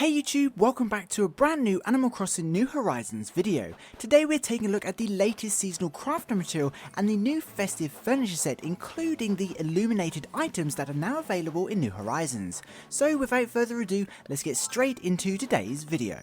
Hey YouTube, welcome back to a brand new Animal Crossing New Horizons video. Today we're taking a look at the latest seasonal crafting material and the new festive furniture set, including the illuminated items that are now available in New Horizons. So without further ado, let's get straight into today's video.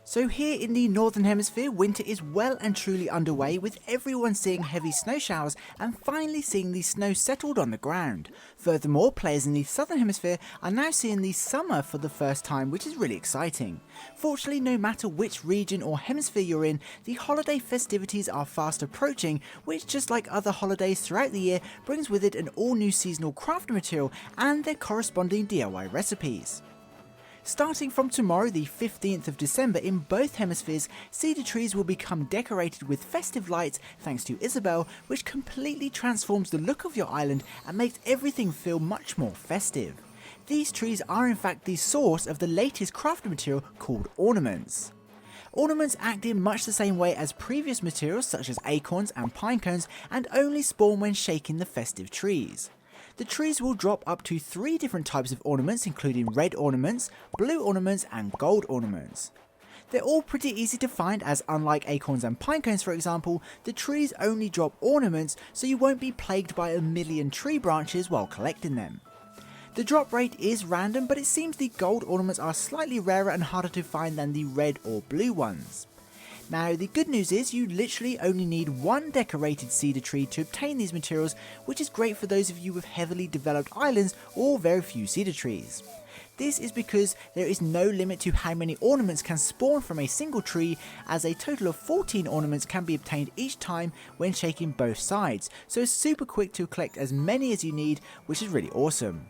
So here in the Northern Hemisphere, winter is well and truly underway, with everyone seeing heavy snow showers and finally seeing the snow settled on the ground. Furthermore, players in the Southern Hemisphere are now seeing the summer for the first time, which is really exciting. Fortunately, no matter which region or hemisphere you're in, the holiday festivities are fast approaching, which, just like other holidays throughout the year, brings with it an all-new seasonal crafting material and their corresponding DIY recipes. Starting from tomorrow, the 15th of December, in both hemispheres, cedar trees will become decorated with festive lights thanks to Isabelle, which completely transforms the look of your island and makes everything feel much more festive. These trees are in fact the source of the latest crafting material called Ornaments. Ornaments act in much the same way as previous materials such as acorns and pine cones, and only spawn when shaking the festive trees. The trees will drop up to 3 different types of ornaments, including red ornaments, blue ornaments and gold ornaments. They're all pretty easy to find, as unlike acorns and pine cones for example, the trees only drop ornaments, so you won't be plagued by a million tree branches while collecting them. The drop rate is random, but it seems the gold ornaments are slightly rarer and harder to find than the red or blue ones. Now, the good news is you literally only need one decorated cedar tree to obtain these materials, which is great for those of you with heavily developed islands or very few cedar trees. This is because there is no limit to how many ornaments can spawn from a single tree, as a total of 14 ornaments can be obtained each time when shaking both sides, so it's super quick to collect as many as you need, which is really awesome.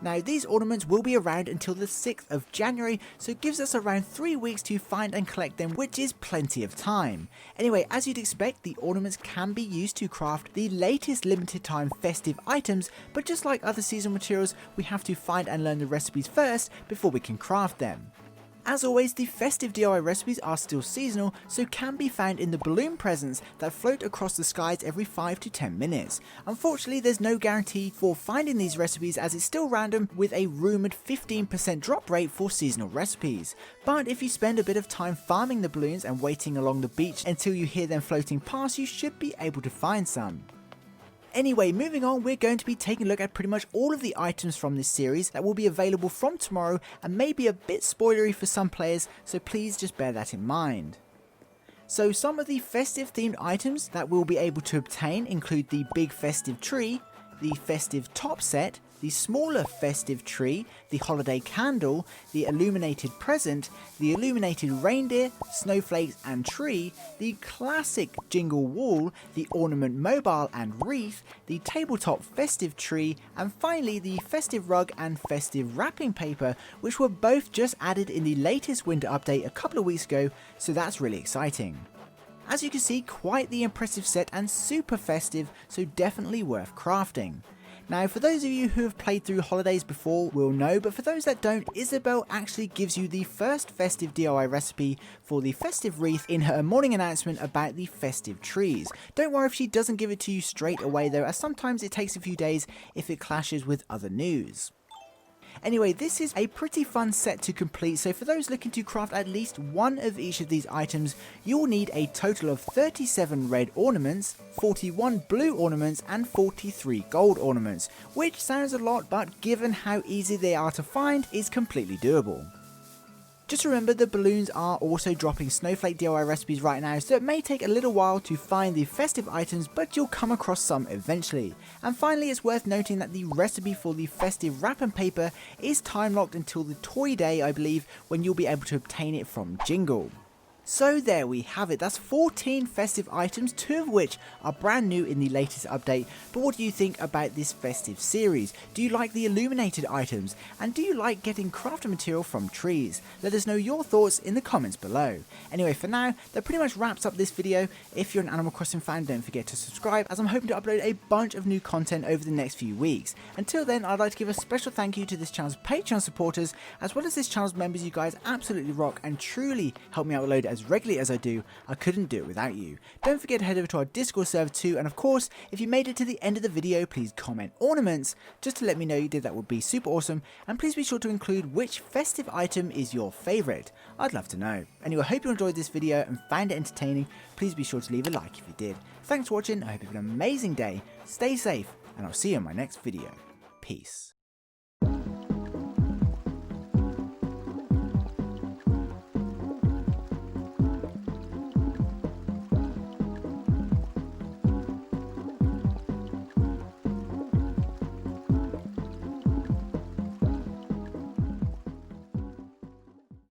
Now, these ornaments will be around until the 6th of January, so it gives us around 3 weeks to find and collect them, which is plenty of time. Anyway, as you'd expect, the ornaments can be used to craft the latest limited time festive items, but just like other seasonal materials, we have to find and learn the recipes first before we can craft them. As always, the festive DIY recipes are still seasonal, so can be found in the balloon presents that float across the skies every 5 to 10 minutes. Unfortunately, there's no guarantee for finding these recipes, as it's still random, with a rumoured 15% drop rate for seasonal recipes. But if you spend a bit of time farming the balloons and waiting along the beach until you hear them floating past, you should be able to find some. Anyway, moving on, we're going to be taking a look at pretty much all of the items from this series that will be available from tomorrow, and may be a bit spoilery for some players, so please just bear that in mind. So some of the festive themed items that we'll be able to obtain include the big festive tree, the festive top set, the smaller festive tree, the holiday candle, the illuminated present, the illuminated reindeer, snowflakes and tree, the classic jingle wall, the ornament mobile and wreath, the tabletop festive tree, and finally the festive rug and festive wrapping paper, which were both just added in the latest winter update a couple of weeks ago, so that's really exciting. As you can see, quite the impressive set and super festive, so definitely worth crafting. Now, for those of you who have played through holidays before will know, but for those that don't, Isabelle actually gives you the first festive DIY recipe for the festive wreath in her morning announcement about the festive trees. Don't worry if she doesn't give it to you straight away though, as sometimes it takes a few days if it clashes with other news. Anyway, this is a pretty fun set to complete, so for those looking to craft at least one of each of these items, you'll need a total of 37 red ornaments, 41 blue ornaments and 43 gold ornaments, which sounds a lot, but given how easy they are to find, is completely doable. Just remember, the balloons are also dropping snowflake DIY recipes right now, so it may take a little while to find the festive items, but you'll come across some eventually. And finally, it's worth noting that the recipe for the festive wrapping paper is time locked until the toy day, I believe, when you'll be able to obtain it from Jingle. So there we have it, that's 14 festive items, 2 of which are brand new in the latest update. But what do you think about this festive series? Do you like the illuminated items? And do you like getting crafting material from trees? Let us know your thoughts in the comments below. Anyway, for now, that pretty much wraps up this video. If you're an Animal Crossing fan, don't forget to subscribe, as I'm hoping to upload a bunch of new content over the next few weeks. Until then, I'd like to give a special thank you to this channel's Patreon supporters, as well as this channel's members. You guys absolutely rock and truly help me out load as regularly as I do, I couldn't do it without you. Don't forget to head over to our Discord server too, and of course, if you made it to the end of the video, please comment ornaments just to let me know you did. That would be super awesome, and please be sure to include which festive item is your favourite. I'd love to know. Anyway, I hope you enjoyed this video and found it entertaining. Please be sure to leave a like if you did. Thanks for watching, I hope you have an amazing day, stay safe, and I'll see you in my next video. Peace.